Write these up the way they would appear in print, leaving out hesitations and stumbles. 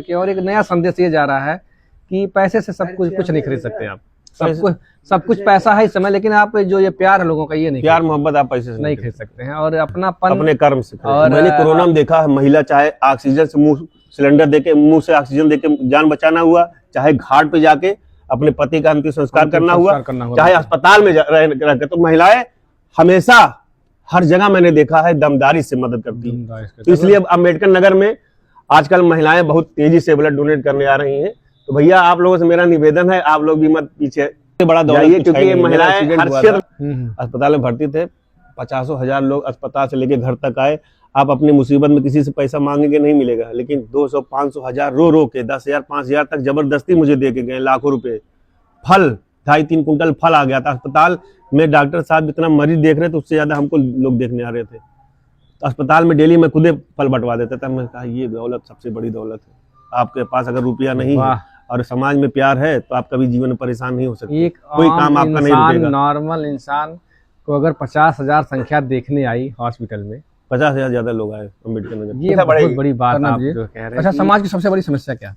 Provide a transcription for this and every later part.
कि और एक नया संदेश ये जा रहा है कि पैसे से सब कुछ नहीं खरीद सकते आप। सब कुछ पैसा है इस समय, लेकिन आप जो ये प्यार है लोगों का, ये नहीं, प्यार मोहब्बत आप पैसे से नहीं खरीद सकते हैं। और अपनापन अपने कर्म से। और मैंने कोरोना में देखा है, महिला चाहे ऑक्सीजन से मुंह सिलेंडर देके, मुंह से ऑक्सीजन देके जान बचाना हुआ, चाहे घाट पे जाके अपने पति का अंतिम संस्कार करना हुआ, चाहे अस्पताल में रह के, तो महिलाएं हमेशा हर जगह मैंने देखा है दमदारी से मदद करती है। तो इसलिए अब अम्बेडकर नगर में आजकल महिलाएं बहुत तेजी से ब्लड डोनेट करने आ रही हैं। तो भैया आप लोगों से मेरा निवेदन है, आप लोग भी मत पीछे बड़ा दौड़ाइए, क्योंकि ये महिलाएं हर अस्पताल में भर्ती थे। 50,000 लोग अस्पताल से लेके घर तक आए। आप अपनी मुसीबत में किसी से पैसा मांगेंगे नहीं मिलेगा, लेकिन 200, 500, 1000 रो के 10,000, 5,000 तक जबरदस्ती मुझे दे के गए, लाखों रुपए। फल 2.5-3 कुंटल फल आ गया था। अस्पताल में डॉक्टर साहब इतना मरीज देख रहे थे, उससे ज्यादा हमको लोग देखने आ रहे थे। तो अस्पताल में डेली मैं खुदे फल बंटवा देता था। मैं कहा ये दौलत सबसे बड़ी दौलत है। आपके पास अगर रुपया नहीं है और समाज में प्यार है तो आप कभी जीवन में परेशान नहीं हो सकते। कोई काम आपका नहीं रुकेगा। नॉर्मल इंसान को अगर 50,000 संख्या देखने आई हॉस्पिटल में, 50,000 ज्यादा लोग आए अम्बेडकर नगर, ये बहुत बड़ी बात आप जो कह रहे हैं। अच्छा, समाज की सबसे बड़ी समस्या क्या?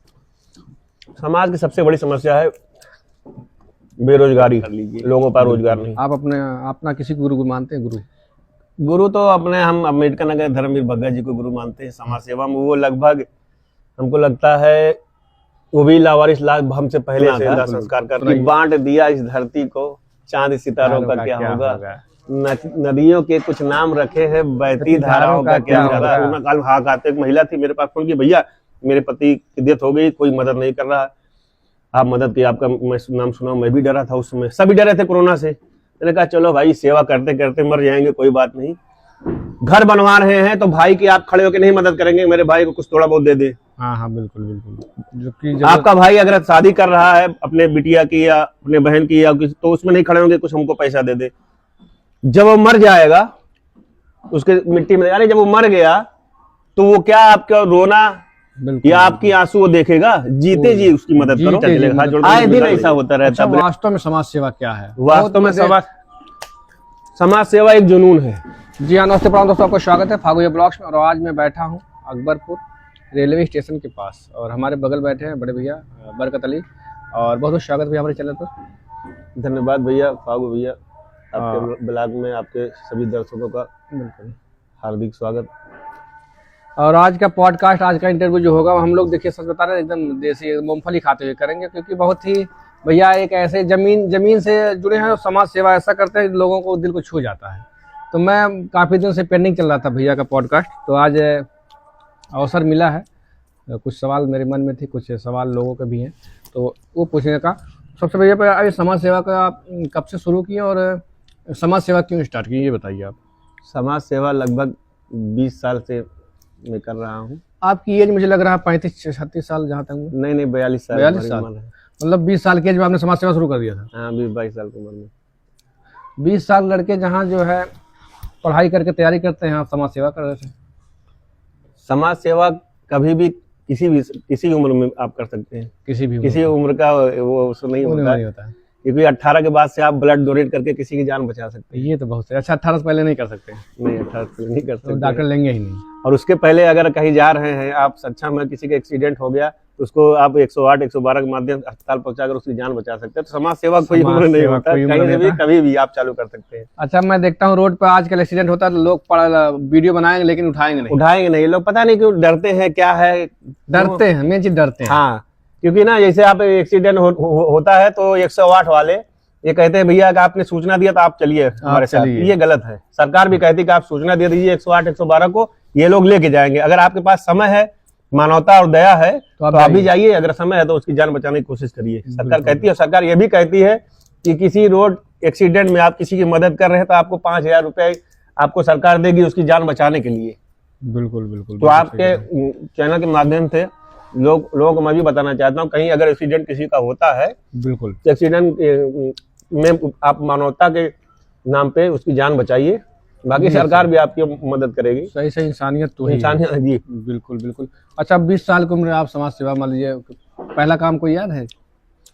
समाज की सबसे बड़ी समस्या है बेरोजगारी। लोगों पर रोजगार नहीं। आप अपना किसी गुरु मानते हैं? गुरु तो अपने हम अम्बेडकर नगर धर्मवीर भगत जी को गुरु मानते हैं। समाज सेवा में वो लगभग हमको लगता है वो भी लावारिस लाल हमसे पहले से संस्कार कर बांट दिया इस धरती को, चांद सितारों का क्या होगा, नदियों के कुछ नाम रखे हैं, बहती धाराओं का क्या होगा। कल हाथ आते एक महिला थी मेरे पास, फोन की भैया मेरे पति की डेथ हो गई, कोई मदद नहीं कर रहा, आप मदद की। आपका मैं नाम सुना, मैं भी डरा था उस समय, सभी डरे थे कोरोना से। मैंने कहा चलो भाई सेवा करते करते मर जाएंगे, कोई बात नहीं। घर बनवा रहे हैं तो भाई की आप खड़े होकर नहीं मदद करेंगे, मेरे भाई को कुछ थोड़ा बहुत दे दे। हाँ बिल्कुल बिल्कुल। आपका भाई अगर शादी कर रहा है अपने बिटिया की या अपने बहन की या तो उसमें नहीं खड़े होंगे, कुछ हमको पैसा दे दे। जब वो मर जाएगा उसके मिट्टी में, अरे जब वो मर गया तो वो क्या आपका रोना या आपकी आंसू वो देखेगा? जीते जी उसकी मदद करो। आए दिन ऐसा होता रहता है। वास्तव में समाज सेवा क्या है? वास्तव में समाज सेवा एक जुनून है। जी हाँ, नमस्ते प्रणाम दोस्तों, आपका स्वागत है फागुया ब्लॉग्स में। और आज मैं बैठा हूँ अकबरपुर रेलवे स्टेशन के पास, और हमारे बगल बैठे हैं बड़े भैया बरकत अली। और बहुत बहुत स्वागत भैया हमारे चैनल पर। धन्यवाद भैया, फागु भैया, आपके ब्लॉग में आपके सभी दर्शकों का बिल्कुल हार्दिक स्वागत। और आज का पॉडकास्ट, आज का इंटरव्यू जो होगा, हम लोग देखिए सच बता रहे हैं एकदम देसी मूंगफली खाते हुए करेंगे, क्योंकि बहुत ही भैया एक ऐसे जमीन से जुड़े हैं, समाज सेवा ऐसा करते हैं लोगों को दिल को छू जाता है। तो मैं काफ़ी दिन से पेंडिंग चल रहा था भैया का पॉडकास्ट, तो आज अवसर मिला है। कुछ सवाल मेरे मन में थे, कुछ सवाल लोगों के भी हैं, तो वो पूछने का। सबसे भैया पर अभी समाज सेवा का आप कब से शुरू किए और समाज सेवा क्यों स्टार्ट की, ये बताइए आप। समाज सेवा लगभग 20 साल से मैं कर रहा हूँ। आपकी एज मुझे लग रहा है 35-36 साल, जहाँ तक नहीं 42 साल। 42 साल मतलब 20 साल की एज में आपने समाज सेवा शुरू कर दिया था? हाँ, 22 साल की उम्र में। 20 साल लड़के जहाँ जो है पढ़ाई करके तैयारी करते हैं, आप समाज सेवा कर रहे थे। समाज सेवा कभी भी किसी उम्र में आप कर सकते हैं, किसी उम्र का वो उसको नहीं होता है, क्योंकि 18 के बाद से आप ब्लड डोनेट करके किसी की जान बचा सकते हैं। ये तो बहुत सही। अच्छा, 18 से पहले नहीं कर सकते? नहीं, 18 से नहीं कर सकते, डॉक्टर लेंगे ही नहीं। और उसके पहले अगर कहीं जा रहे हैं आप, सक्षम है, किसी का एक्सीडेंट हो गया तो उसको आप 108, 112 के माध्यम से अस्पताल पहुंचाकर उसकी जान बचा सकते हैं। तो समाज सेवा कोई उम्र नहीं होता, कहीं से भी कभी भी आप चालू कर सकते हैं। अच्छा, मैं देखता हूँ रोड पर आजकल एक्सीडेंट होता है तो लोग वीडियो बनाएंगे लेकिन उठाएंगे नहीं। लोग पता नहीं क्यों डरते हैं, क्या है, डरते हैं, मेन चीज डरते हैं। हाँ, क्योंकि ना जैसे आप एक्सीडेंट होता है तो 108 वाले ये कहते हैं भैया आपने सूचना दिया तो आप चलिए हमारे साथ। ये गलत है। सरकार भी कहती है कि आप सूचना दे दीजिए 108, 112 को, ये लोग लेके जाएंगे। अगर आपके पास समय है, मानवता और दया है तो आप भी जाइए। अगर समय है तो उसकी जान बचाने की कोशिश करिए। सरकार कहती है, सरकार ये भी कहती है कि किसी रोड एक्सीडेंट में आप किसी की मदद कर रहे हैं तो आपको 5,000 रुपए आपको सरकार देगी उसकी जान बचाने के लिए। बिल्कुल बिल्कुल। तो आपके चैनल के माध्यम से लोगों को मैं भी बताना चाहता हूँ, कहीं अगर एक्सीडेंट किसी का होता है, बिल्कुल एक्सीडेंट में आप मानवता के नाम पे उसकी जान बचाइए, बाकी सरकार भी आपकी मदद करेगी। सही सही, इंसानियत तो इंसानियत जी। बिल्कुल बिल्कुल। अच्छा, 20 साल की उम्र में आप समाज सेवा, मान लीजिए पहला काम कोई याद है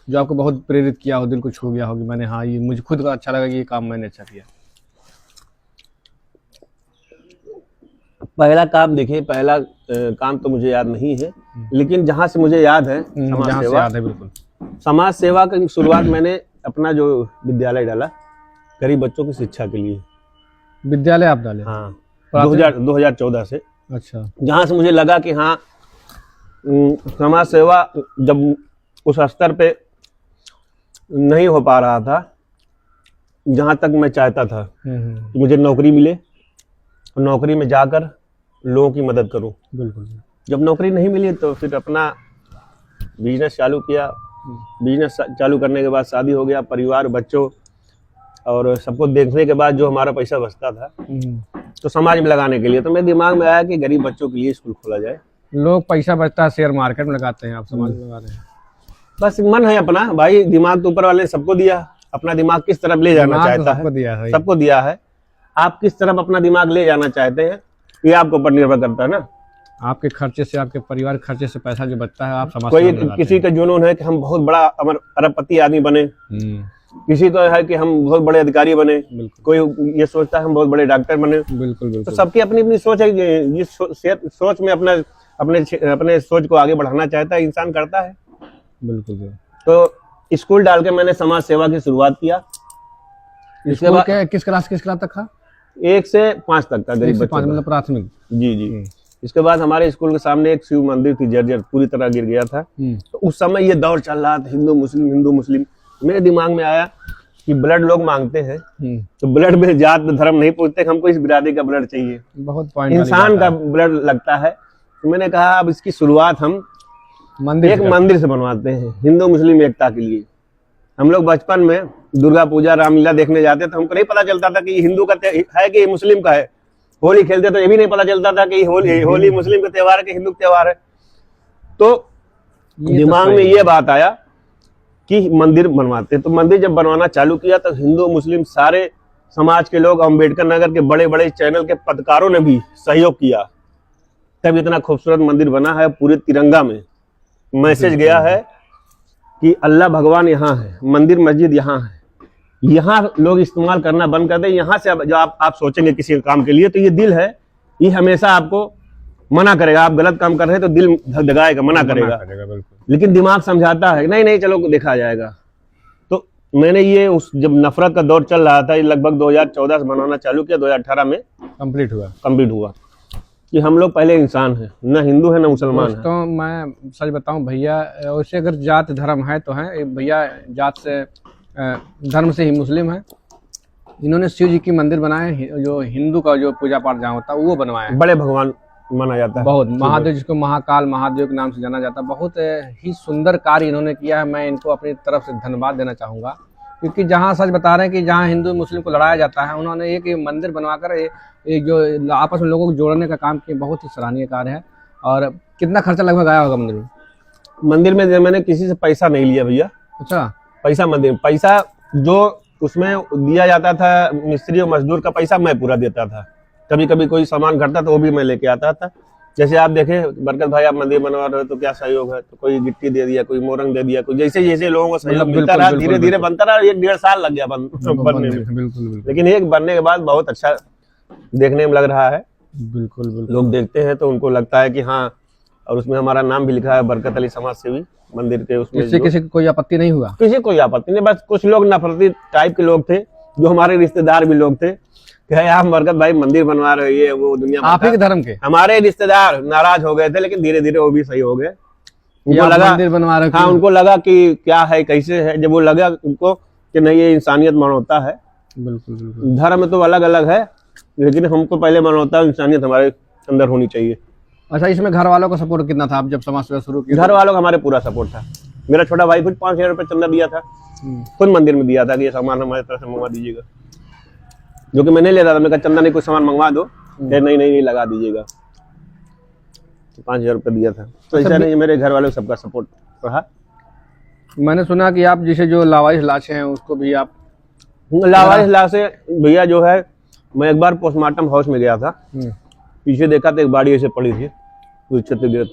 जो आपको बहुत प्रेरित किया हो, दिल को छू गया हो कि मैंने, हाँ ये मुझे खुद का अच्छा लगा कि ये काम मैंने अच्छा किया? पहला काम देखिए, पहला काम तो मुझे याद नहीं है, लेकिन जहाँ से मुझे याद है समाज जहाँ से सेवा। याद है बिल्कुल। समाज सेवा की शुरुआत मैंने अपना जो विद्यालय डाला गरीब बच्चों की शिक्षा के लिए। विद्यालय आप डाले? हाँ, पढ़ाते 2014 से, अच्छा। जहाँ से मुझे लगा कि हाँ समाज सेवा जब उस स्तर पे नहीं हो पा रहा था जहाँ तक मैं चाहता था कि मुझे नौकरी मिले और नौकरी में जाकर लोगों की मदद करूं। बिल्कुल। जब नौकरी नहीं मिली तो फिर अपना बिजनेस चालू किया। बिजनेस चालू करने के बाद शादी हो गया, परिवार, बच्चों और सबको देखने के बाद जो हमारा पैसा बचता था तो समाज में लगाने के लिए, तो मेरे दिमाग में आया कि गरीब बच्चों के लिए स्कूल खोला जाए। लोग पैसा बचता है शेयर मार्केट में लगाते हैं, आप समाज में लगा रहे हैं। बस मन है अपना, भाई दिमाग तो ऊपर वाले ने सबको दिया, अपना दिमाग किस तरफ ले जाना चाहता है सबको दिया है। आप किस तरफ अपना दिमाग ले जाना चाहते हैं ये आपके ऊपर निर्भर करता है ना। आपके खर्चे से, आपके परिवार के खर्चे से पैसा जो बचता है आप समाज कोई किसी का जुनून है कि हम बहुत बड़ा अरबपति आदमी बने, किसी को है कि हम बहुत बड़े अधिकारी बने, कोई ये सोचता है हम बहुत बड़े डॉक्टर बने। बिल्कुल। तो सबकी अपनी अपनी सोच है, जिस सोच में अपने सोच को आगे बढ़ाना चाहता है इंसान करता है। बिल्कुल। तो स्कूल डाल के मैंने समाज सेवा की शुरुआत किया। इसके बाद किस क्लास तक था? 1 से 5 तक का, गरीब बच्चों मतलब प्राथमिक। जी। इसके बाद हमारे स्कूल के सामने एक शिव मंदिर थी, जर्जर पूरी तरह गिर गया था। तो उस समय ये दौर चल रहा था हिंदू मुस्लिम। मेरे दिमाग में आया कि ब्लड लोग मांगते हैं, तो ब्लड में जात धर्म नहीं पूछते, हमको इस बिरादरी का ब्लड चाहिए, बहुत पॉइंट इंसान का ब्लड लगता है। तो मैंने कहा अब इसकी शुरुआत हम एक मंदिर से बनवाते हैं, हिंदू मुस्लिम एकता के लिए। हम लोग बचपन में दुर्गा पूजा, रामलीला देखने जाते थे, हमको नहीं पता चलता था कि ये हिंदू का है कि मुस्लिम का है। होली खेलते तो ये भी नहीं पता चलता था कि होली मुस्लिम का त्योहार है कि हिंदू का त्योहार है। तो दिमाग में ये बात आया कि मंदिर बनवाते। तो मंदिर जब बनवाना चालू किया तो हिंदू मुस्लिम सारे समाज के लोग, अम्बेडकर नगर के बड़े बड़े चैनल के पत्रकारों ने भी सहयोग किया, तब इतना खूबसूरत मंदिर बना है। पूरे तिरंगा में मैसेज गया है कि अल्लाह भगवान यहाँ है, मंदिर मस्जिद यहाँ है। यहाँ लोग इस्तेमाल करना बंद कर दें। यहाँ से जो आप सोचेंगे किसी काम के लिए तो ये दिल है, ये हमेशा आपको मना करेगा। आप गलत काम कर रहे हैं तो दिल धगधगाएगा, मना करेगा। लेकिन दिमाग समझाता है नहीं चलो देखा जाएगा। तो मैंने ये जब नफरत का दौर चल रहा था, ये लगभग 2014 से बनाना चालू किया, 2018 में कंप्लीट हुआ कि हम लोग पहले इंसान हैं, न हिंदू है न मुसलमान है। तो मैं सच बताऊं भैया, वैसे अगर जात धर्म है तो है भैया, जात से धर्म से ही मुस्लिम है। इन्होंने शिव जी की मंदिर बनाए, जो हिंदू का जो पूजा पाठ जहाँ होता है वो बनवाए, बड़े भगवान माना जाता है बहुत। महादेव जिसको महाकाल महादेव के नाम से जाना जाता है, बहुत ही सुंदर कार्य इन्होंने किया है। मैं इनको अपनी तरफ से धन्यवाद देना चाहूँगा, क्योंकि जहाँ सच बता रहे हैं कि जहाँ हिंदू मुस्लिम को लड़ाया जाता है, उन्होंने एक मंदिर बनवाकर एक जो आपस में लोगों को जोड़ने का काम किया, बहुत ही सराहनीय कार्य है। और कितना खर्चा लगभग आया होगा मंदिर में? मंदिर में मैंने किसी से पैसा नहीं लिया भैया। अच्छा, पैसा जो उसमें दिया जाता था, मिस्त्री और मजदूर का पैसा मैं पूरा देता था। कभी कभी कोई सामान घटता तो वो भी मैं लेके आता था। जैसे आप देखें बरकत भाई, आप मंदिर बनवा रहे हो तो क्या सहयोग है, तो कोई गिट्टी दे दिया, कोई मोरंग दे दिया, कोई जैसे लोगों को सहयोग मिलता रहा, धीरे धीरे बनता रहा। 1-1.5 साल लग गया बनने में। बिल्कुल। लेकिन एक बनने के बाद बहुत अच्छा देखने में लग रहा है। बिल्कुल। लोग देखते हैं तो उनको लगता है कि हाँ, और उसमें हमारा नाम भी लिखा है, बरकत अली समाज सेवी मंदिर के। उसमें किसी को कोई आपत्ति नहीं हुआ? किसी कोई आपत्ति नहीं, बस कुछ लोग नफरती टाइप के लोग थे, जो हमारे रिश्तेदार भी लोग थे कि आप बरकत भाई मंदिर बनवा रहे, ये वो दुनिया आप ही के धर्म के हमारे रिश्तेदार नाराज हो गए थे, लेकिन धीरे धीरे वो भी सही हो गए। उनको लगा मंदिर बनवा रहे, हाँ, उनको लगा कि क्या है, कैसे है। जब वो लगा उनको कि नहीं ये इंसानियत मानवता है। बिल्कुल। धर्म तो अलग अलग है, लेकिन हमको पहले मानवता इंसानियत हमारे अंदर होनी चाहिए। अच्छा, इसमें घर वालों का सपोर्ट कितना था? आप जब समाज सेवा शुरू की? घर वालों का हमारे पूरा सपोर्ट था। मेरा छोटा भाई खुद 5,000 रुपये चंदा दिया था, खुद मंदिर में दिया था कि ये सामान हमारे तरफ से मंगवा दीजिएगा, जो कि मैंने ले रहा था। मैं कहा चंदा नहीं, कुछ सामान मंगवा दो। नहीं लगा दीजिएगा। तो 5,000 रुपये दिया था। तो ऐसा नहीं, मेरे घर वालों सबका सपोर्ट रहा। मैंने सुना कि आप जिसे जो लावारिस लाशें हैं उसको भी आप लावारिस लाशें भैया जो है, मैं एक बार पोस्टमार्टम हाउस में गया था, पीछे देखा तो एक बाड़ी ऐसे पड़ी थी, पूरी क्षतिग्रस्त।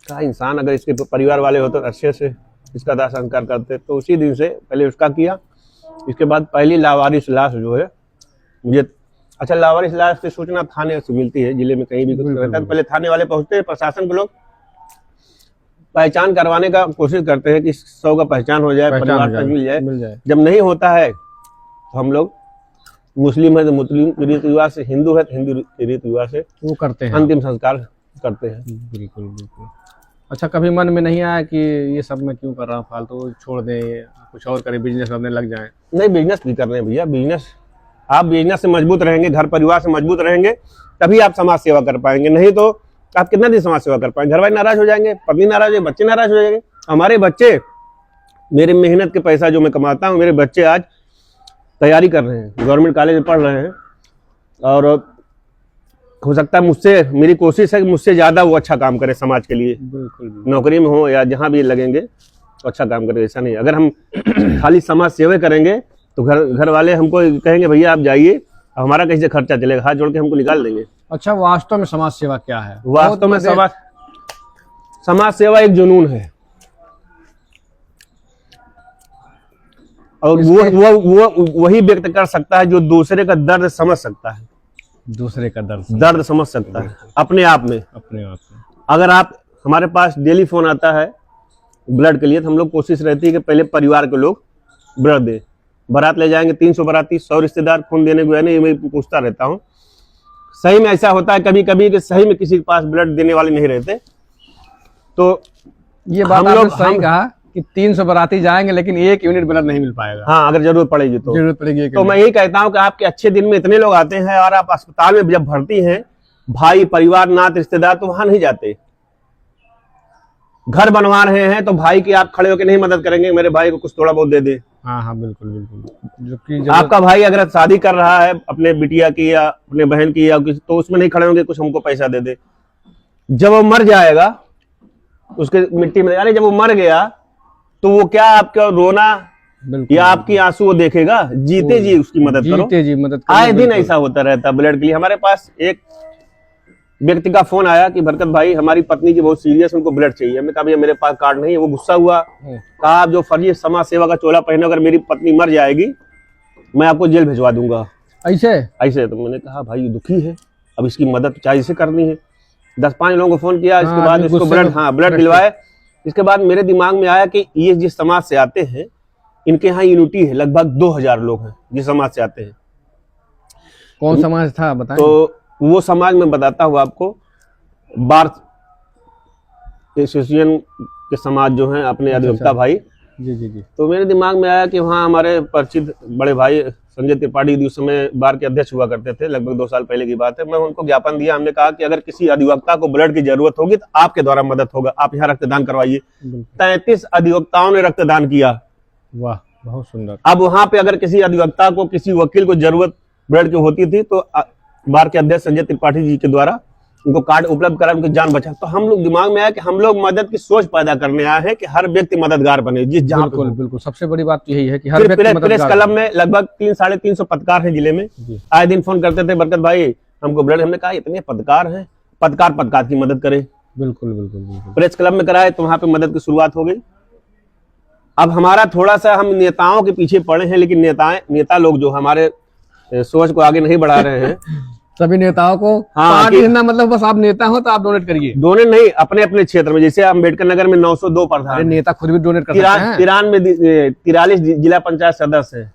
कहा इंसान अगर इसके परिवार वाले हो तो अच्छे से इसका दाह संस्कार करते। तो उसी दिन से पहले उसका किया। इसके बाद पहली लावारिस लाश जो है मुझे अच्छा, लावारिस लाश की सूचना थाने से मिलती है, जिले में कहीं भी कुछ रहता है तो पहले थाने वाले पहुंचते हैं, प्रशासन के लोग पहचान करवाने का कोशिश करते हैं कि 100 का पहचान हो जाए, परिवार तक मिल जाए। जब नहीं होता है तो हम लोग मुस्लिम है तो मुस्लिम रीति रिवाज से, हिंदू है तो हिंदू रीति रिवाज से वो करते हैं, अंतिम संस्कार करते हैं। बिल्कुल बिल्कुल। अच्छा, कभी मन में नहीं आया कि ये सब मैं क्यों कर रहा हूँ, फालतू छोड़ दें, कुछ और करें, बिजनेस करने लग जाएं? नहीं, बिजनेस भी कर रहे हैं भैया। बिजनेस, आप बिजनेस से मजबूत रहेंगे, घर परिवार से मजबूत रहेंगे, तभी आप समाज सेवा कर पाएंगे। नहीं तो आप कितना दिन समाज सेवा कर पाएंगे? घर वाले नाराज हो जाएंगे, पत्नी नाराज हो जाएगी, बच्चे नाराज हो जाएंगे। हमारे बच्चे, मेरे मेहनत के पैसा जो मैं कमाता हूँ, मेरे बच्चे आज तैयारी कर रहे हैं, गवर्नमेंट कॉलेज में पढ़ रहे हैं, और हो सकता है मुझसे, मेरी कोशिश है कि मुझसे ज्यादा वो अच्छा काम करे समाज के लिए। बिल्कुल, नौकरी में हो या जहाँ भी लगेंगे तो अच्छा काम करे। ऐसा नहीं, अगर हम खाली समाज सेवा करेंगे तो घर वाले हमको कहेंगे भैया आप जाइए, हमारा कैसे खर्चा चलेगा, हाथ जोड़ के हमको निकाल देंगे। अच्छा, वास्तव में समाज सेवा क्या है? वास्तव में समाज सेवा एक जुनून है, और वो वही व्यक्त कर सकता है जो दूसरे का दर्द समझ सकता है, दूसरे का दर्द समझ सकता है अपने आप में। अगर आप, हमारे पास डेली फोन आता है ब्लड के लिए, तो हम लोग कोशिश रहती है कि पहले परिवार के लोग ब्लड दे। बारात ले जाएंगे, 300 बाराती, 100 रिश्तेदार खून देने को है, नहीं, मैं पूछता रहता हूँ। सही में ऐसा होता है कभी कभी कि सही में किसी के पास ब्लड देने वाले नहीं रहते, तो ये बात आपने सही कहा कि 300 बाराती जाएंगे लेकिन 1 यूनिट ब्लड नहीं मिल पाएगा। हाँ, अगर जरूरत पड़ेगी तो जरूरत पड़ेगी। तो मैं यही कहता हूँ कि आपके अच्छे दिन में इतने लोग आते हैं, और आप अस्पताल में जब भर्ती हैं, भाई परिवार नात रिश्तेदार तो वहां नहीं जाते। घर बनवा रहे हैं तो भाई की आप खड़े होकर नहीं मदद करेंगे, मेरे भाई को कुछ थोड़ा बहुत दे दे। हाँ हाँ, बिल्कुल बिल्कुल। आपका भाई अगर शादी कर रहा है अपने बिटिया की या अपने बहन की या किसी, तो उसमें नहीं खड़े होंगे कुछ हमको पैसा दे दे। जब वो मर जाएगा उसके मिट्टी में, अरे जब वो मर गया तो वो क्या आपका रोना या आपकी आंसू वो देखेगा? जीते जी उसकी मदद करो, जीते जी मदद करो। आए दिन ऐसा होता रहता ब्लड के लिए। हमारे पास एक व्यक्ति का फोन आया कि बरकत भाई हमारी पत्नी की बहुत सीरियस, उनको ब्लड चाहिए। मैं कहा भैया मेरे पास कार्ड नहीं है। वो गुस्सा हुआ, कहा आप जो फर्जी समाज सेवा का चोला पहने, अगर मेरी पत्नी मर जाएगी मैं आपको जेल भिजवा दूंगा। ऐसे तो मैंने कहा भाई दुखी है, अब इसकी मदद चाहिए से करनी है। 10-5 लोगों को फोन किया, इसके बाद इसको ब्लड दिलवाए। इसके बाद मेरे दिमाग में आया कि ये जिस समाज से आते हैं इनके यहाँ यूनिटी है, लगभग 2000 लोग हैं जिस समाज से आते हैं। कौन समाज था बताएं? तो वो समाज में बताता हूँ आपको, बार एसोसिएशन के समाज जो हैं अपने अधिवक्ता भाई। जी। तो मेरे दिमाग में आया कि वहाँ हमारे परिचित बड़े भाई संजय त्रिपाठी उस समय बार के अध्यक्ष हुआ करते थे, लगभग 2 साल पहले की बात है। मैं उनको ज्ञापन दिया, हमने कहा कि अगर किसी अधिवक्ता को ब्लड की जरूरत होगी तो आपके द्वारा मदद होगा, आप यहाँ रक्तदान करवाइए। 33 अधिवक्ताओं ने रक्तदान किया। वाह, बहुत सुंदर। अब वहां पे अगर किसी अधिवक्ता को, किसी वकील को जरूरत ब्लड की होती थी तो बार के अध्यक्ष संजय त्रिपाठी जी के द्वारा उनको कार्ड उपलब्ध करा, उनकी जान बचा। तो हम लोग दिमाग में आया कि हम लोग मदद की सोच पैदा करने आए हैं कि हर व्यक्ति मददगार बने। जिस जहां बिल्कुल सबसे बड़ी बात यही है कि हर व्यक्ति मददगार। प्रेस क्लब में लगभग 300-350 पत्रकार हैं जिले में। आए दिन फोन करते थे, बरकत भाई हमको ब्लड। हमने कहा इतने पत्रकार हैं, पत्रकार की मदद करे। बिल्कुल। प्रेस क्लब में कराए तो वहां पे मदद की शुरुआत हो गई। अब हमारा थोड़ा सा, हम नेताओं के पीछे पड़े हैं, लेकिन नेता लोग जो हमारे सोच को आगे नहीं बढ़ा रहे हैं। सभी नेताओं को मतलब बस आप नेता हो तो आप डोनेट करिए। डोनेट नहीं, अपने अपने क्षेत्र में। जैसे अम्बेडकर नगर में 902 प्रधान, नेता खुद भी डोनेट कर सकते हैं। 43 जिला पंचायत सदस्य है,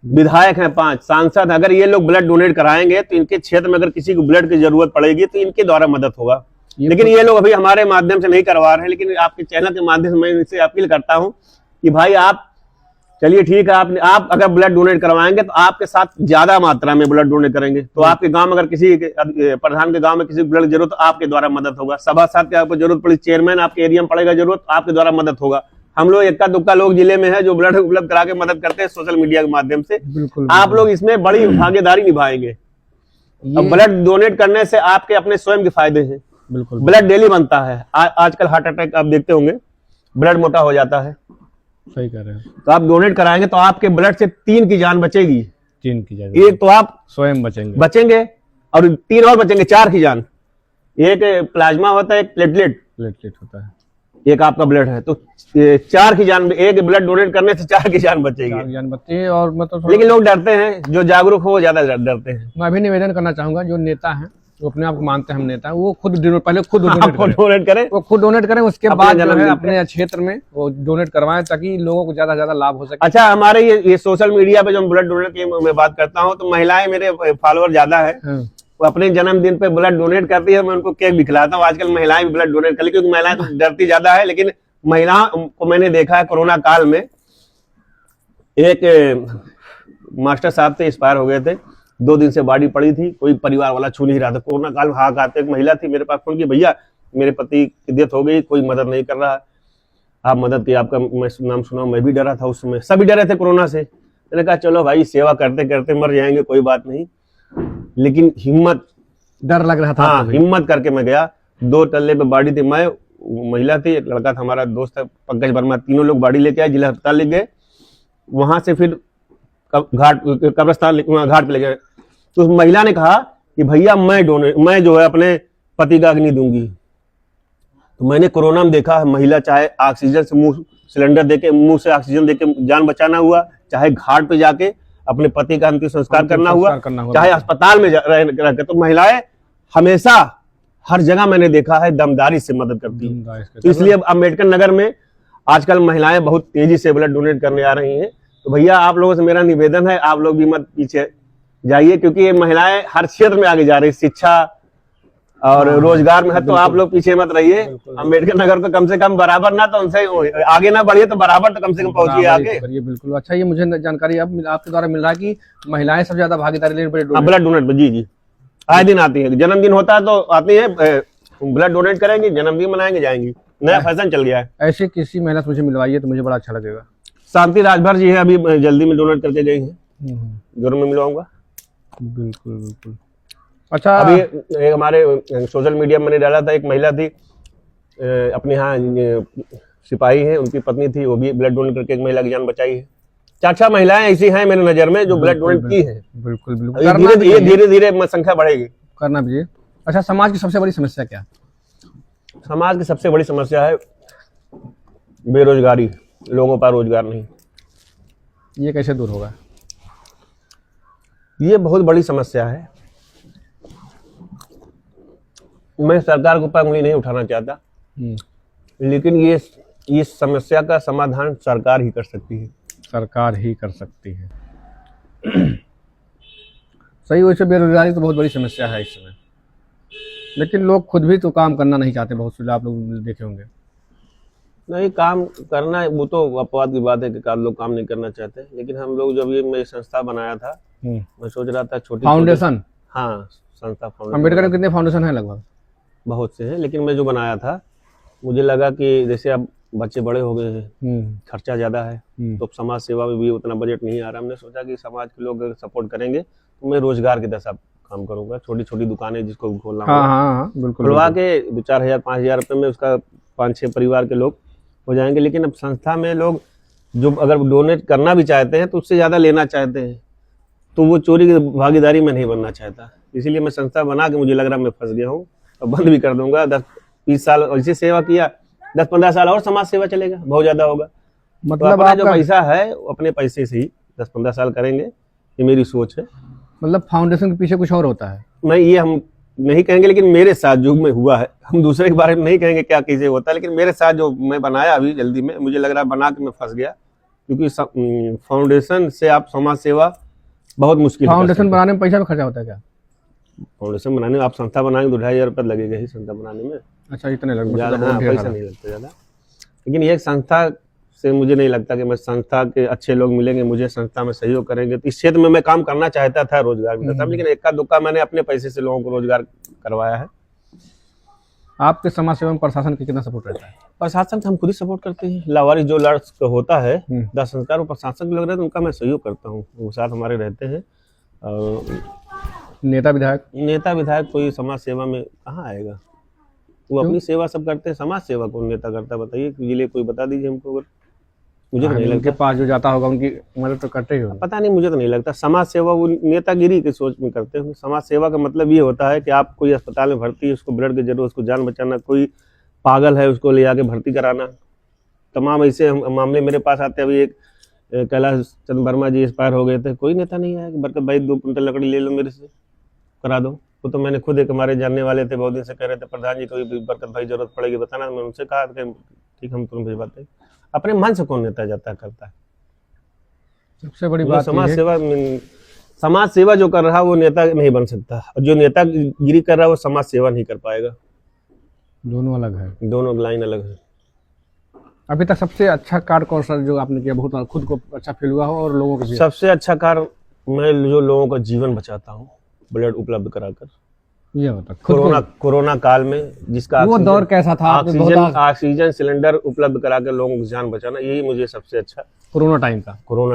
विधायक हैं 5, सांसद। अगर ये लोग ब्लड डोनेट कराएंगे तो इनके क्षेत्र में अगर किसी को ब्लड की जरूरत पड़ेगी तो इनके द्वारा मदद होगा। लेकिन ये लोग अभी हमारे माध्यम से नहीं करवा रहे हैं। लेकिन आपके चैनल के माध्यम से मैं इनसे अपील करता हूँ कि भाई आप, चलिए ठीक है, आप अगर ब्लड डोनेट करवाएंगे तो आपके साथ ज्यादा मात्रा में ब्लड डोनेट करेंगे। तो आपके गांव में अगर किसी प्रधान के गांव में किसी ब्लड की जरूरत, तो आपके द्वारा मदद होगा। सभासद की आपको जरूरत पड़ी, चेयरमैन आपके एरिया में पड़ेगा जरूरत, आपके द्वारा मदद होगा। हम लोग इक्का दुक्का लोग जिले में है जो ब्लड उपलब्ध करा के मदद करते हैं सोशल मीडिया के माध्यम से। आप लोग इसमें बड़ी भागीदारी निभाएंगे। ब्लड डोनेट करने से आपके अपने स्वयं के फायदे हैं। ब्लड डेली बनता है। आजकल हार्ट अटैक आप देखते होंगे, ब्लड मोटा हो जाता है। सही कह रहे हैं। तो आप डोनेट कराएंगे तो आपके ब्लड से 3 की जान बचेगी। 3 की जान, एक तो आप स्वयं बचेंगे और 3 और बचेंगे, 4 की जान। एक प्लाज्मा होता है, एक प्लेटलेट होता है। एक आपका ब्लड है, तो ये 4 की जान, एक ब्लड डोनेट करने से 4 की जान बचेगी। जान बचती है। और मतलब लेकिन लोग डरते हैं, जो जागरूक हो वो ज्यादा डरते हैं। मैं भी निवेदन करना चाहूंगा, जो नेता हैं, जो अपने आप को मानते हैं हम नेता हैं, वो खुद पहले खुद आपको डोनेट करें, वो खुद डोनेट करें, उसके अपने बाद जो है जन्मदिन अपने क्षेत्र में वो डोनेट करवाएं, ताकि लोगों को ज्यादा से ज्यादा लाभ हो सके। अच्छा, हमारे ये सोशल मीडिया पे जो ब्लड डोनेट की मैं बात करता हूँ, तो महिलाएं, मेरे फॉलोअर ज्यादा है, वो अपने जन्मदिन पे ब्लड डोनेट करती है, मैं उनको केक भी खिलाता हूँ। आजकल महिलाएं भी ब्लड डोनेट कर, क्योंकि महिलाएं तो डरती ज्यादा है, लेकिन महिलाओं को मैंने देखा है कोरोना काल में, एक मास्टर साहब थे, एक्सपायर हो गए थे, 2 दिन से बॉडी पड़ी थी, कोई परिवार वाला छू नहीं रहा था। कोरोना काल में हाथ आते, एक महिला थी, मेरे पास फोन की, भैया मेरे पति की डेथ हो गई, कोई मदद नहीं कर रहा, आप मदद की, आपका मैं नाम सुना, मैं भी डरा था उस समय, सभी डरे थे कोरोना से। मैंने कहा चलो भाई, सेवा करते करते मर जाएंगे, कोई बात नहीं, लेकिन हिम्मत, डर लग रहा था। हाँ, हिम्मत करके मैं गया। 2 टल्ले पे बॉडी थी, मैं, महिला थी, एक लड़का था हमारा दोस्त है पंकज वर्मा, तीनों लोग बॉडी लेके आए, जिला अस्पताल ले गए, वहां से फिर घाट, कब्रिस्तान घाट पे ले गए। तो उस महिला ने कहा कि भैया मैं जो है अपने पति का अग्नि दूंगी। तो मैंने कोरोना में देखा है, महिला चाहे ऑक्सीजन से मुंह सिलेंडर देके, मुंह से ऑक्सीजन देके जान बचाना हुआ, चाहे घाट पे जाके अपने पति का अंतिम संस्कार करना हुआ, चाहे अस्पताल में रह के, तो महिलाएं हमेशा हर जगह मैंने देखा है दमदारी से मदद करती है। तो इसलिए अब अम्बेडकर नगर में आजकल महिलाएं बहुत तेजी से ब्लड डोनेट करने आ रही हैं। तो भैया आप लोगों से मेरा निवेदन है, आप लोग भी मत पीछे जाइए, क्योंकि ये महिलाएं हर क्षेत्र में आगे जा रही, शिक्षा और रोजगार में है, तो आप लोग पीछे मत रहिए। अम्बेडकर नगर को कम से कम बराबर ना, तो उनसे आगे ना बढ़िए, तो बराबर तो कम से कम पहुंचिए आगे। बिल्कुल। अच्छा, ये मुझे जानकारी अब आपके द्वारा मिल रहा है कि महिलाएं सबसे ज्यादा भागीदारी ले ब्लड डोनेट। जी जी, आए दिन आती है, जन्मदिन होता है तो आती है, ब्लड डोनेट करेंगी, जन्मदिन मनाएंगे, जाएंगी, नया फैशन चल गया है। ऐसे किसी महिला से मुझे मिलवाइए तो मुझे बड़ा अच्छा लगेगा। शांति राजभर जी है, अभी जल्दी में डोनेट करके गई है, जरूर मैं मिलवाऊंगा। बिल्कुल बिल्कुल। अच्छा, अभी एक हमारे सोशल मीडिया में मैंने डाला था, एक महिला थी, अपने यहाँ सिपाही है, उनकी पत्नी थी, वो भी ब्लड डोनेट करके एक महिला की जान बचाई है। 4-5 महिलाएं ऐसी हैं मेरे नजर में जो ब्लड डोनेट की है। बिल्कुल बिल्कुल। धीरे धीरे संख्या बढ़ेगी, करना भी। अच्छा, समाज की सबसे बड़ी समस्या क्या है? समाज की सबसे बड़ी समस्या है बेरोजगारी, लोगों पर रोजगार नहीं। ये कैसे दूर होगा? ये बहुत बड़ी समस्या है। मैं सरकार के ऊपर उंगली नहीं उठाना चाहता, लेकिन ये इस समस्या का समाधान सरकार ही कर सकती है। सरकार ही कर सकती है। सही, वैसे बेरोजगारी तो बहुत बड़ी समस्या है इस समय, लेकिन लोग खुद भी तो काम करना नहीं चाहते। बहुत से आप लोग देखे होंगे। नहीं, काम करना वो तो अपवाद की बात है कि लोग काम नहीं करना चाहते, लेकिन हम लोग जब ये मैं संस्था बनाया था, मैं सोच रहा था छोटी फाउंडेशन, हाँ संस्था फाउंडेशन। अम्बेडकर में कितने फाउंडेशन है? लगभग बहुत से हैं, लेकिन मैं जो बनाया था, मुझे लगा कि जैसे अब बच्चे बड़े हो गए हैं, खर्चा ज्यादा है, तो समाज सेवा में भी उतना बजट नहीं आ रहा। हमने सोचा कि समाज के लोग सपोर्ट करेंगे तो मैं रोजगार की दशा काम करूंगा, छोटी छोटी दुकानें जिसको खोलना बिल्कुल खुलवा के 2-4 हज़ार 5,000 रुपये में उसका 5-6 परिवार के लोग हो जाएंगे। लेकिन अब संस्था में लोग जो अगर डोनेट करना भी चाहते हैं तो उससे ज़्यादा लेना चाहते हैं, तो वो चोरी की भागीदारी में नहीं बनना चाहता। इसीलिए मैं संस्था बना के मुझे लग रहा मैं फंस गया हूँ, और बंद भी कर दूंगा। 10-20 साल ऐसी सेवा किया, 10-15 साल और समाज सेवा चलेगा, बहुत ज़्यादा होगा। मतलब तो जो पैसा है अपने पैसे से ही 10-15 साल करेंगे, ये मेरी सोच है। मतलब फाउंडेशन के पीछे कुछ और होता है? मैं ये हम नहीं कहेंगे, लेकिन मेरे साथ जो में हुआ है, हम दूसरे के बारे में नहीं कहेंगे क्या कैसे होता है, लेकिन मेरे साथ जो मैं बनाया अभी जल्दी में, मुझे लग रहा है बना के मैं फंस गया, क्योंकि फाउंडेशन से आप समाज सेवा बहुत मुश्किल। फाउंडेशन बनाने में पैसा भी खर्चा होता है क्या? फाउंडेशन बनाने में आप संस्था बनाएंगे तो 2,500 रुपये लगेगा ही संस्था बनाने में। अच्छा, इतने लगभग? हाँ, पैसा नहीं लगता ज़्यादा। लेकिन एक संस्था से मुझे नहीं लगता कि मैं संस्था के अच्छे लोग मिलेंगे, मुझे संस्था में सहयोग करेंगे। तो इस क्षेत्र में मैं काम करना चाहता था, रोजगार भी था, लेकिन इक्का दुक्का मैंने अपने पैसे से लोगों को रोजगार करवाया है। आपके समाज सेवा में प्रशासन का कितना सपोर्ट रहता है? प्रशासन से हम खुद ही सपोर्ट करते हैं। लावारिस जो लॉर्ड्स का होता है दाह संस्कार, वो प्रशासन के लोग रहते हैं, उनका मैं सहयोग करता हूँ, वो साथ हमारे रहते हैं। और नेता विधायक कोई समाज सेवा में कहाँ आएगा? वो अपनी सेवा सब करते हैं, समाज सेवा कौन नेता करता है बताइए? जिले कोई बता दीजिए हमको। अगर मुझे तो नहीं लगता, उनके पास जो जाता होगा उनकी मदद तो करते ही होगा। पता नहीं, मुझे तो नहीं लगता। समाज सेवा वो नेतागिरी की सोच में करते हैं। समाज सेवा का मतलब ये होता है कि आप कोई अस्पताल में भर्ती है, उसको ब्लड की जरूरत, उसको जान बचाना, कोई पागल है उसको ले जाके भर्ती कराना, तमाम ऐसे मामले मेरे पास आते हैं। अभी एक कैलाश चंद्र वर्मा जी एक्सपायर हो गए थे, कोई नेता नहीं आया कि बरकत भाई 2 कुंटल लकड़ी ले लो मेरे से करा दो। वो तो मैंने खुद एक हमारे जानने वाले थे, बहुत दिन से कह रहे थे प्रधान जी कोई बरकत भाई जरूरत पड़ेगी बताना, मैं उनसे कहा कि ठीक हम तुरंत भिजवाते हैं। अपने मन से कौन नेता जाता है करता है? सबसे बड़ी बात समाज सेवा जो कर रहा है वो नेता नहीं बन सकता, और जो नेता गिरी कर रहा है वो समाज सेवा नहीं कर पाएगा। दोनों अलग है, दोनों लाइन अलग है। अभी तक सबसे अच्छा कार्य कौन सा जो आपने किया, बहुत खुद को अच्छा फील हुआ हो और लोगों को भी? सबसे अच्छा कार्य मैं जो लोगों का जीवन बचाता हूँ ब्लड उपलब्ध कराकर। ये होता कोरोना काल में जिसका वो दौर कैसा था? ऑक्सीजन सिलेंडर उपलब्ध कराकर लोगों की जान बचाना, यही मुझे सबसे अच्छा कोरोना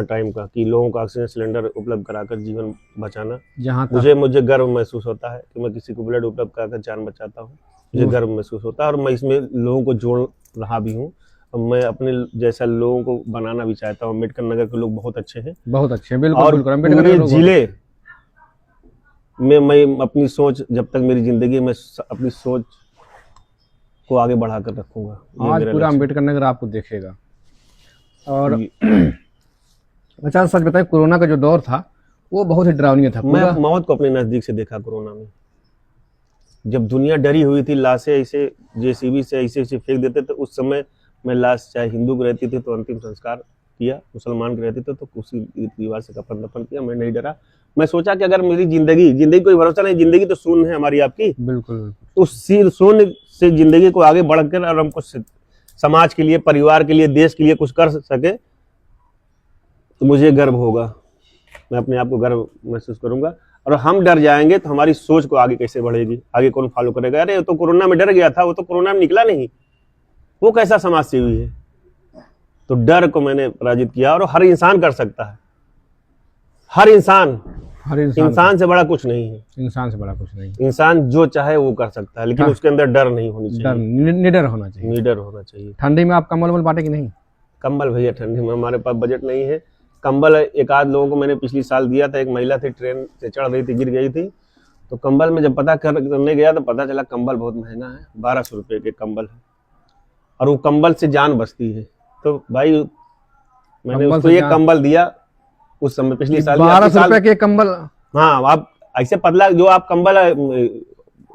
टाइम का कि लोगों को ऑक्सीजन सिलेंडर उपलब्ध कराकर जीवन बचाना। जहाँ मुझे गर्व महसूस होता है कि मैं किसी को ब्लड उपलब्ध कराकर जान बचाता हूँ, मुझे गर्व महसूस होता है और मैं इसमें लोगों को जोड़ रहा भी हूँ। मैं अपने जैसा लोगों को बनाना भी चाहता हूँ। अम्बेडकर नगर के लोग बहुत अच्छे हैं, बिल्कुल। और पूरे जिले में मैं अपनी सोच, जब तक मेरी जिंदगी में अपनी सोच को आगे बढ़ाकर रखूंगा। आज पूरा अम्बेडकर नगर आपको देखेगा। और अच्छा सच बताए, कोरोना का जो दौर था वो बहुत ही डरावनी था। मैं मौत को अपने नजदीक से देखा कोरोना में। जब दुनिया डरी हुई थी, लाशें ऐसे जेसीबी से ऐसे फेंक देते थे, उस समय मैं लाश चाहे हिंदू की रहती थी तो अंतिम संस्कार किया, मुसलमान की रहती थी तो उसी रीति रिवाज से कफन दफन किया। मैं नहीं डरा। मैं सोचा कि अगर मेरी जिंदगी कोई भरोसा नहीं, जिंदगी तो शून्य है हमारी आपकी, बिल्कुल, उस शून्य से जिंदगी को आगे बढ़कर और हमको समाज के लिए, परिवार के लिए, देश के लिए कुछ कर सके तो मुझे गर्व होगा, मैं अपने आप को गर्व महसूस करूंगा। और हम डर जाएंगे तो हमारी सोच को आगे कैसे बढ़ेगी, आगे कौन फॉलो करेगा? अरे तो कोरोना में डर गया था, वो तो कोरोना में निकला नहीं, वो कैसा समाज सेवी है? तो डर को मैंने पराजित किया। और हर इंसान कर सकता है, हर इंसान से बड़ा कुछ नहीं है, इंसान जो चाहे वो कर सकता है, लेकिन उसके अंदर डर नहीं होनी चाहिए, निडर होना चाहिए। ठंडी में आप कंबल बांटे कि नहीं? कंबल भैया ठंडी में हमारे पास बजट नहीं है। कंबल एक आध लोगों को मैंने पिछली साल दिया था। एक महिला थी, ट्रेन से चढ़ रही थी, गिर गई थी, तो कंबल में जब पता करने गया तो पता चला कंबल बहुत महंगा है, 1200 रुपये के कंबल है, और वो कंबल से जान बचती है। तो भाई मैंने उसको ये कंबल दिया उस समय, पिछली साल 1200 रुपये के कंबल। हाँ, आप ऐसे पतला जो आप कंबल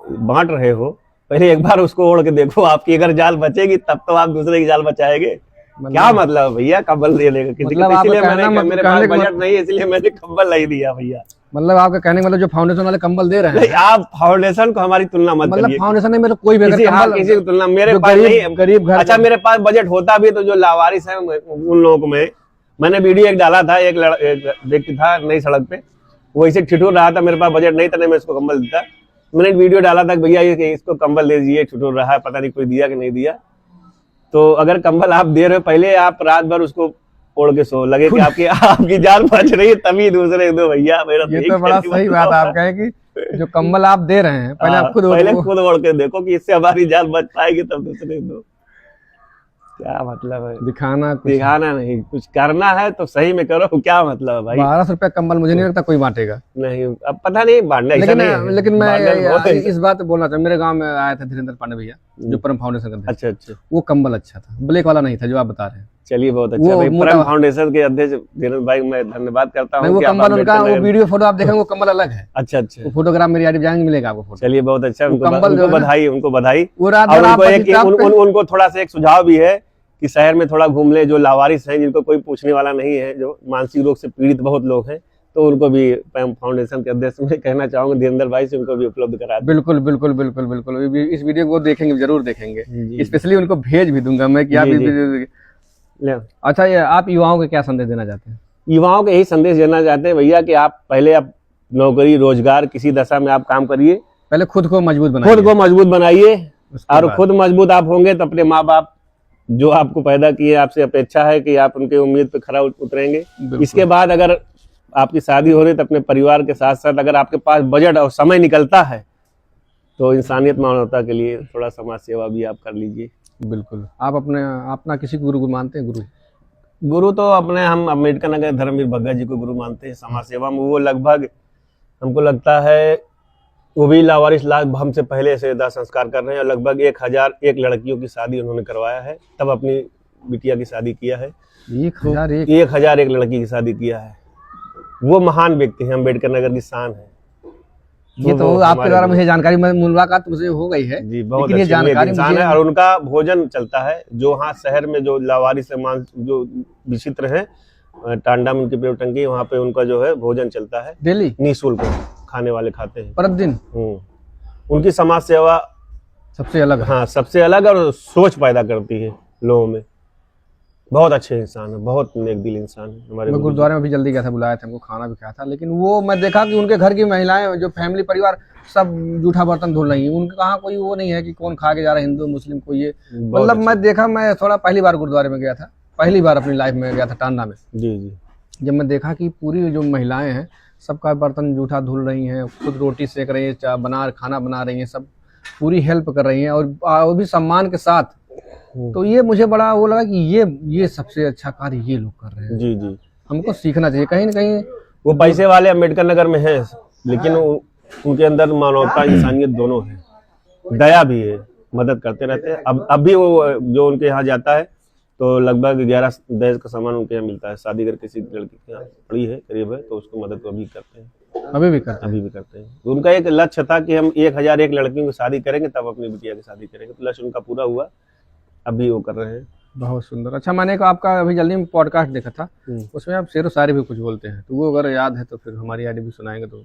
बांट रहे हो, पहले एक बार उसको ओढ़ के देखो, आपकी अगर जान बचेगी तब तो आप दूसरे की जान बचाएंगे। क्या मतलब भैया कंबल दे लेगा किसी को? इसलिए मेरे पास बजट नहीं, इसलिए मैंने कंबल नहीं दिया भैया। मतलब आपका कहने का मतलब जो फाउंडेशन वाले कंबल दे रहे हैं, आप फाउंडेशन को हमारी तुलना मत करिए। फाउंडेशन नहीं, मेरे कोई भी किसी की तुलना मेरे पास नहीं, गरीब घर। अच्छा, मेरे पास बजट होता भी तो जो लावारिस है उन लोगों को मैंने वीडियो एक डाला था, एक व्यक्ति था नई सड़क पे, वो ऐसे ठिठुर रहा था, मेरे पास बजट नहीं था, नहीं मैं इसको कंबल देता। मैंने एक वीडियो डाला था भैया इसको कंबल दे दीजिए, ठिठुर रहा है, पता नहीं कोई दिया कि नहीं दिया। तो अगर कंबल आप दे रहे हो, पहले आप रात भर उसको ओढ़ के सो, लगे कि आपकी जान बच रही है, तभी दूसरे दो भैया। मेरा ये तो बड़ा सही बात आप कहे कि जो कंबल आप दे रहे हैं पहले आप खुद ओढ़ के देखो कि इससे हमारी जान बच पाएगी, तब दूसरे दो। क्या मतलब है? दिखाना नहीं, कुछ करना है तो सही में करो। क्या मतलब है भाई? 1200 रुपया कंबल मुझे नहीं लगता कोई बांटेगा। नहीं, अब पता नहीं बांटना, लेकिन मैं इस बात बोलना चाहूँ, मेरे गांव में आया था धीरेन्द्र पांडे भैया, जो परम फाउंडेशन का। अच्छा, वो कंबल अच्छा था, ब्लैक वाला नहीं था जो आप बता रहे हैं। चलिए बहुत अच्छा भाई, परम फाउंडेशन के अध्यक्ष धीरेन्द्र भाई मैं धन्यवाद करता हूँ। वो कंबल उनका, वो वीडियो फोटो आप देखेंगे वो कंबल अलग है। अच्छा, वो फोटोग्राफ मेरी आईडी जाएंगे, मिलेगा आपको फोटो। चलिए बहुत अच्छा, उनको बधाई। उनको थोड़ा सा एक सुझाव भी है कि शहर में थोड़ा घूम ले, जो लावारिस हैं, जिनको कोई पूछने वाला नहीं है, जो मानसिक रोग से पीड़ित बहुत लोग हैं, तो उनको भी फाउंडेशन के अध्यक्ष में कहना चाहूंगा धीरेन्द्र भाई से उनको भी उपलब्ध करा दें। बिल्कुल बिल्कुल बिल्कुल बिल्कुल, इस वीडियो को देखेंगे, जरूर देखेंगे, स्पेशली उनको भेज भी दूंगा मैं कि आप। अच्छा, ये आप युवाओं को क्या संदेश देना चाहते हैं? युवाओं को यही संदेश देना चाहते हैं भैया कि आप पहले आप नौकरी रोजगार किसी दशा में आप काम करिए, पहले खुद को मजबूत बनाइए, और खुद मजबूत आप होंगे तो अपने माँ बाप जो आपको पैदा किए, आपसे अपेक्षा है कि आप उनके उम्मीद पे खरा उतरेंगे। इसके बाद अगर आपकी शादी हो रही है तो अपने परिवार के साथ साथ अगर आपके पास बजट और समय निकलता है तो इंसानियत मानवता के लिए थोड़ा समाज सेवा भी आप कर लीजिए। बिल्कुल। आप अपना किसी गुरु मानते हैं? गुरु तो हम अम्बेडकर नगर धर्मवीर भगत जी को गुरु मानते हैं समाज सेवा में। वो लगभग हमको लगता है वो भी लावारिस लाभ हमसे पहले से दाह संस्कार कर रहे हैं और लगभग 1001 लड़कियों की शादी उन्होंने करवाया है, तब अपनी बिटिया की शादी किया है। 1001 लड़की की शादी किया है। वो महान व्यक्ति हैं, अम्बेडकर नगर की शान है। ये तो आपके द्वारा मुझे जानकारी, मुलाकात मुझे हो गई है जी, बहुत ये जानकारी इंसान है। और उनका भोजन चलता है जो वहाँ शहर में जो लावारिस जो विचित्र है, टांडा में उनकी टंकी, वहाँ पे उनका जो है भोजन चलता है डेली, निःशुल्क खाने वाले खाते हैं प्रतिदिन। उनकी समाज सेवा सबसे अलग है। हाँ, सबसे अलग और सोच पैदा करती है लोगों में। बहुत अच्छे इंसान है, बहुत नेक दिल इंसान है हमारे। मैं गुरुद्वारे में भी जल्दी गया था, बुलाया था, हमको खाना भी खाया था, लेकिन वो मैं देखा कि उनके घर की महिलाएं, जो फैमिली परिवार, सब जूठा बर्तन धुल रही हैं। उनके कहाँ कोई वो नहीं है कि कौन खा के जा रहा है, हिंदू मुस्लिम कोई ये, मतलब मैं देखा, मैं थोड़ा पहली बार गुरुद्वारे में गया था, पहली बार अपनी लाइफ में गया था टांडा में। जी जी। जब मैं देखा कि पूरी जो महिलाएं हैं सबका बर्तन जूठा धुल रही हैं, खुद रोटी सेक रही हैं, खाना बना रही हैं, सब पूरी हेल्प कर रही हैं और वो भी सम्मान के साथ। तो ये मुझे बड़ा वो लगा कि ये सबसे अच्छा कार्य ये लोग कर रहे हैं। जी जी, हमको सीखना चाहिए कहीं ना कहीं। वो पैसे वाले अम्बेडकर नगर में है, लेकिन उनके अंदर मानवता इंसानियत दोनों है, दया भी है, मदद करते रहते हैं। अब भी वो जो उनके यहाँ जाता है तो लगभग 11 दहेज का सामान उनके यहाँ मिलता है। शादी करके किसी लड़की के यहाँ पड़ी है, करीब है, तो उसको मदद अभी करते हैं, अभी भी करते हैं। उनका एक लक्ष्य था कि हम 1001 लड़कियों की शादी करेंगे, तब अपनी बिटिया की शादी करेंगे, तो लक्ष्य उनका पूरा हुआ, अभी वो कर रहे हैं। बहुत सुंदर। अच्छा, मैंने कहा आपका अभी जल्दी में पॉडकास्ट देखा था, उसमें आप शेर व शायरी भी कुछ बोलते हैं, तो वो अगर याद है तो फिर हमारी आईडी भी सुनाएंगे। तो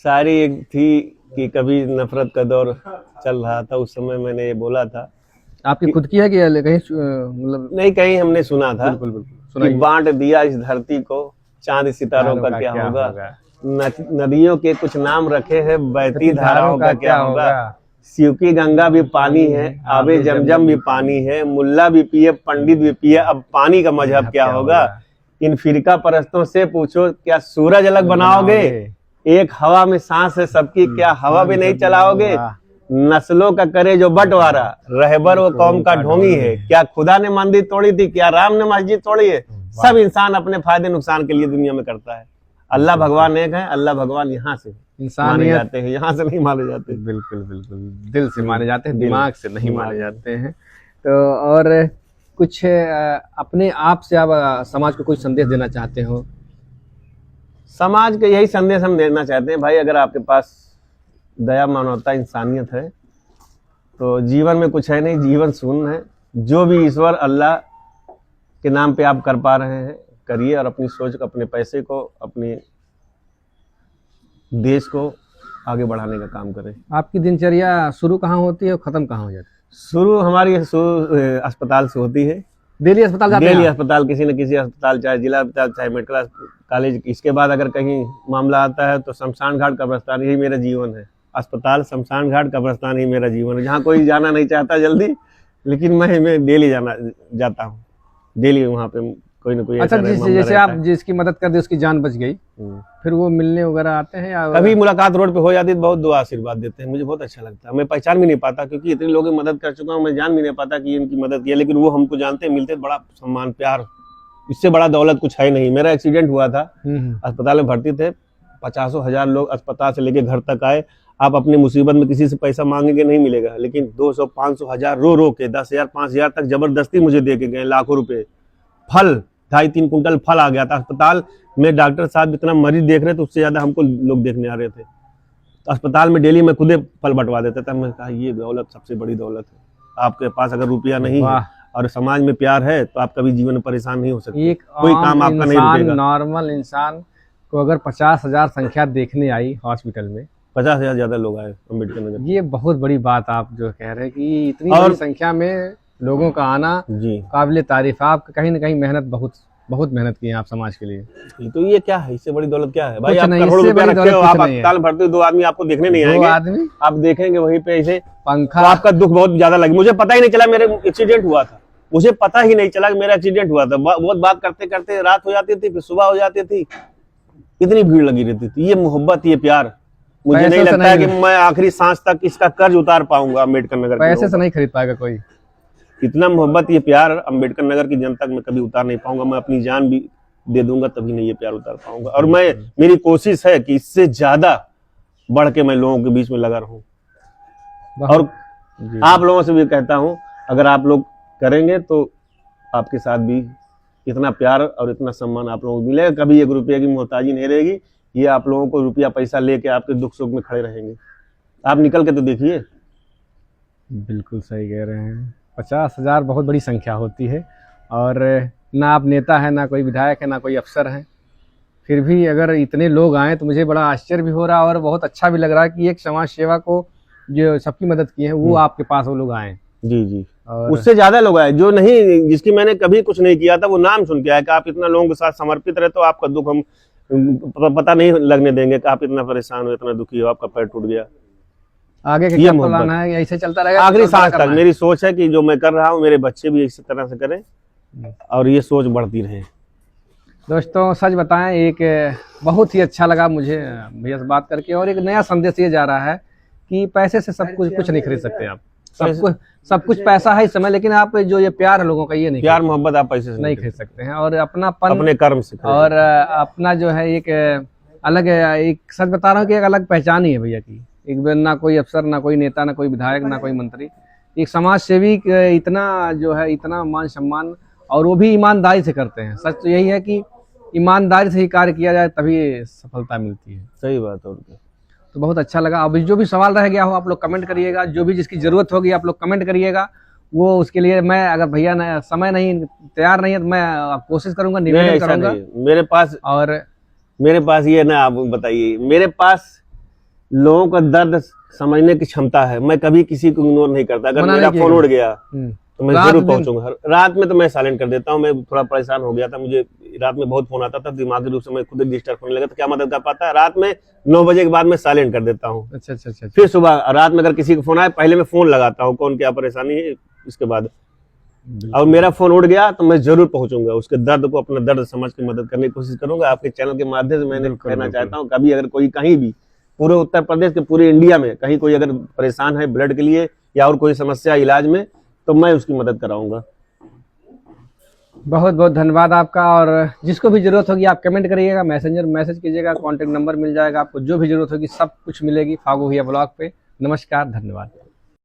शायरी एक थी कि कभी नफरत का दौर चल रहा था, उस समय मैंने ये बोला था। आपकी खुद की है कि कहीं मतलब? नहीं, कहीं हमने सुना था। बिल्कुल कि बांट दिया इस धरती को, चांद सितारों का क्या होगा, नदियों के कुछ नाम रखे हैं, बहती धाराओं का क्या होगा, शिव की गंगा भी पानी है, आबे जमजम भी पानी है, मुल्ला भी पिए पंडित भी पिए, अब पानी का मजहब क्या होगा। इन फिरका परस्तों से पूछो क्या सूरज अलग बनाओगे, एक हवा में सांस है सबकी, क्या हवा भी नहीं चलाओगे। नस्लों का करे जो बंटवारा, रहबर वो कौम का ढोंगी है, क्या खुदा ने मंदिर तोड़ी थी, क्या राम ने मस्जिद तोड़ी है। सब इंसान अपने फायदे नुकसान के लिए दुनिया में करता है। अल्लाह भगवान एक है, अल्लाह भगवान यहाँ से माने जाते हैं, यहाँ से नहीं माने जाते। बिल्कुल बिल्कुल, दिल से माने जाते हैं, दिमाग से नहीं माने जाते हैं। तो और कुछ अपने आप से आप समाज को कोई संदेश देना चाहते हो? समाज के यही संदेश हम देना चाहते हैं, भाई अगर आपके पास दया, मानवता, इंसानियत है तो जीवन में कुछ है नहीं, जीवन शून्य है। जो भी ईश्वर अल्लाह के नाम पे आप कर पा रहे हैं करिए, और अपनी सोच को, अपने पैसे को, अपने देश को आगे बढ़ाने का काम करें। आपकी दिनचर्या शुरू कहाँ होती है और खत्म कहाँ हो जाती है? शुरू हमारी अस्पताल से होती है। डेली अस्पताल जाते हैं? डेली अस्पताल, किसी न किसी अस्पताल, चाहे जिला अस्पताल, चाहे मेडिकल कॉलेज। इसके बाद अगर कहीं मामला आता है तो शमशान घाट, कब्रिस्तान, यही मेरा जीवन है। अस्पताल, शमशान घाट, कब्रिस्तान ही मेरा जीवन है, जहाँ कोई जाना नहीं चाहता जल्दी, लेकिन मैं डेली जाता हूँ। डेली वहाँ पे कोई ना कोई। अच्छा, जैसे आप जिसकी मदद कर दी उसकी जान बच गई, फिर वो मिलने वगैरह आते हैं या कभी मुलाकात रोड पे हो जाती है, बहुत दुआ आशीर्वाद देते हैं, मुझे बहुत अच्छा लगता है। मैं पहचान भी नहीं पाता, क्योंकि इतने लोगों की मदद कर चुका हूँ, मैं जान भी नहीं पाता कि इनकी मदद की है, लेकिन वो हमको जानते, मिलते, बड़ा सम्मान, प्यार, इससे बड़ा दौलत कुछ है नहीं। मेरा एक्सीडेंट हुआ था, अस्पताल में भर्ती थे, 50,000 लोग अस्पताल से लेके घर तक आए। आप अपनी मुसीबत में किसी से पैसा मांगेंगे नहीं मिलेगा, लेकिन 200, 500, 1000 रो के 10,000, 5,000 तक जबरदस्ती मुझे दे के गए, लाखों रुपए। फल 2.5-3 कुंटल फल आ गया था। अस्पताल में डॉक्टर साहब इतना मरीज देख रहे थे, उससे ज्यादा हमको लोग देखने आ रहे थे। तो अस्पताल में डेली मैं खुदे फल बंटवा देता था। मैं कहा ये दौलत सबसे बड़ी दौलत है। आपके पास अगर रुपया नहीं है और समाज में प्यार है तो आप कभी जीवन में परेशान नहीं हो सकते। कोई काम आपका नहीं रुकेगा। नॉर्मल इंसान को अगर 50,000 संख्या देखने आई हॉस्पिटल में, 50,000 ज्यादा लोग आए अम्बेडकर नगर, ये बहुत बड़ी बात आप जो कह रहे हैं कि इतनी बड़ी संख्या में लोगों का आना जी काबिले तारीफ। आप कहीं ना कहीं मेहनत, बहुत मेहनत की है आप समाज के लिए। तो ये क्या है, इससे बड़ी दौलत क्या है भाई? आप करोड़ों रुपया रखे हो, आप अस्पताल भरते हो, 2 आदमी आपको देखने नहीं आएंगे, आप देखेंगे वहीं पे ऐसे पंखा। तो आपका दुख बहुत ज्यादा लगे। मुझे पता ही नहीं चला मेरे एक्सीडेंट हुआ था, मुझे पता ही नहीं चला कि मेरा एक्सीडेंट हुआ था। बहुत बात करते करते रात हो जाती थी, फिर सुबह हो जाती थी, इतनी भीड़ लगी रहती थी। ये मोहब्बत, ये प्यार, मुझे नहीं लगता है कि मैं आखिरी सांस तक इसका कर्ज उतार पाऊंगा। अम्बेडकर नगर पैसे से नहीं खरीद पाएगा कोई। इतना मोहब्बत, ये प्यार अम्बेडकर नगर की जनता मैं कभी उतार नहीं पाऊंगा। मैं अपनी जान भी दे दूंगा तभी नहीं ये प्यार उतार पाऊंगा। और मेरी कोशिश है कि इससे ज्यादा बढ़ के मैं लोगों के बीच में लगा रहूं। बहुत- और जी, आप लोगों से भी कहता हूं, अगर आप लोग करेंगे तो आपके साथ भी इतना प्यार और इतना सम्मान आप लोगों को मिलेगा। कभी एक रुपये की मोहताजी नहीं रहेगी। ये आप लोगों को रुपया पैसा लेके आपके दुख सुख में खड़े रहेंगे। आप निकल के तो देखिए। बिल्कुल सही कह रहे हैं। 50,000 बहुत बड़ी संख्या होती है, और ना आप नेता हैं, ना कोई विधायक है, ना कोई अफसर हैं, फिर भी अगर इतने लोग आए तो मुझे बड़ा आश्चर्य भी हो रहा है और बहुत अच्छा भी लग रहा है कि एक समाज सेवा को जो सबकी मदद की है वो आपके पास वो लोग आए। जी जी, और उससे ज्यादा लोग आए जो नहीं, जिसकी मैंने कभी कुछ नहीं किया था, वो नाम सुन के आया कि आप इतना लोगों के साथ समर्पित रहे तो आपका दुख हम पता नहीं लगने देंगे कि आप इतना परेशान हो, इतना दुखी हो, आपका पैर टूट गया। आगे के ये क्या मोहब्बत प्लान है? ऐसे चलता रहेगा? आखिरी तो बड़ा सांस तक करना है। मेरी सोच है कि जो मैं कर रहा हूँ मेरे बच्चे भी इसी तरह से करें और ये सोच बढ़ती रहे। दोस्तों सच बताएं, एक बहुत ही अच्छा लगा मुझे भैया से बात करके, और एक नया संदेश ये जा रहा है कि पैसे से सब कुछ नहीं खरीद सकते आप। सब कुछ पैसा है इस समय, लेकिन आप जो ये प्यार है लोगों का, ये नहीं प्यार मोहब्बत आप पैसे से नहीं खरीद सकते हैं। और अपनापन, अपने कर्म से खरीद और अपना जो है एक अलग, एक सच बता रहा हूँ कि एक अलग पहचान ही है भैया की। एक ना कोई अफसर, ना कोई नेता, ना कोई विधायक, ना कोई मंत्री, एक समाज सेवी इतना जो है, इतना मान सम्मान, और वो भी ईमानदारी से करते हैं। सच तो यही है कि ईमानदारी से ही कार्य किया जाए तभी सफलता मिलती है। सही बात है। और क्या। तो बहुत अच्छा लगा। अब जो भी सवाल रह गया हो आप लोग कमेंट करिएगा, जो भी जिसकी जरूरत होगी आप लोग कमेंट करिएगा। वो उसके लिए मैं, अगर भैया समय नहीं, तैयार नहीं है तो मैं कोशिश करूंगा, नहीं, निवेदन ऐसा करूंगा। नहीं। मेरे पास ये ना, आप बताइए, मेरे पास लोगों का दर्द समझने की क्षमता है। मैं कभी किसी को इग्नोर नहीं करता। अगर मना मेरा नहीं फोन किएगा। उड़ गया तो मैं रात जरूर दिन- पहुंचूंगा। रात में तो मैं साइलेंट कर देता हूँ। मैं थोड़ा परेशान हो गया था, मुझे रात में बहुत फोन आता था, दिमागी रूप से मैं खुद डिस्टर्ब होने लगा, तो क्या मदद कर पाता है। रात में 9 बजे के बाद मैं साइलेंट कर देता हूँ। अच्छा अच्छा अच्छा। फिर सुबह रात में अगर किसी को फोन आए, पहले मैं फोन लगाता हूँ, कौन क्या परेशानी है, इसके बाद। और मेरा फोन उड़ गया तो मैं जरूर पहुंचूंगा, उसके दर्द को, अपना दर्द समझ के मदद करने की कोशिश करूंगा। आपके चैनल के माध्यम से मैंने कहना चाहता हूँ, कभी अगर कोई कहीं भी, पूरे उत्तर प्रदेश के, पूरे इंडिया में कहीं कोई अगर परेशान है ब्लड के लिए या और कोई समस्या इलाज में, तो मैं उसकी मदद कराऊंगा। बहुत बहुत धन्यवाद आपका। और जिसको भी जरूरत होगी आप कमेंट करिएगा, मैसेंजर मैसेज कीजिएगा, कॉन्टेक्ट नंबर मिल जाएगा आपको। जो भी जरूरत होगी सब कुछ मिलेगी फागू भैया ब्लॉग पे। नमस्कार, धन्यवाद।